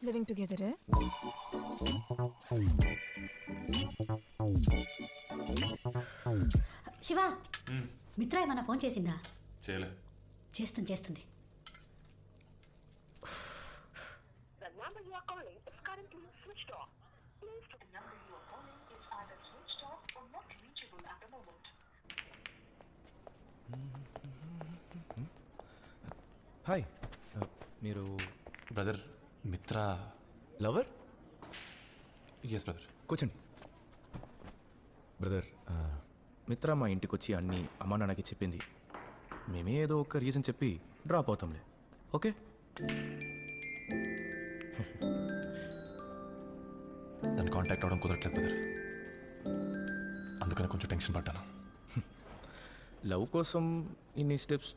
Living together. Shiva, మిత్ర ఏమన్నా phone చేసిందా? చేయలే. చేస్తుంది. హాయ్, మీరు brother Mitra. Lover? Yes brother. కూర్చోండి. బ్రదర్, మిత్ర మా ఇంటికి వచ్చి అన్నీ అమ్మా నాన్నకి చెప్పింది. మేమే ఏదో ఒక రీజన్ చెప్పి డ్రాప్ అవుతాంలే. ఓకే? దాన్ని కాంటాక్ట్ అవ్వడం కుదరట్లేదు బ్రదర్, అందుకని కొంచెం టెన్షన్ పడ్డాను. లవ్ కోసం ఇన్ని స్టెప్స్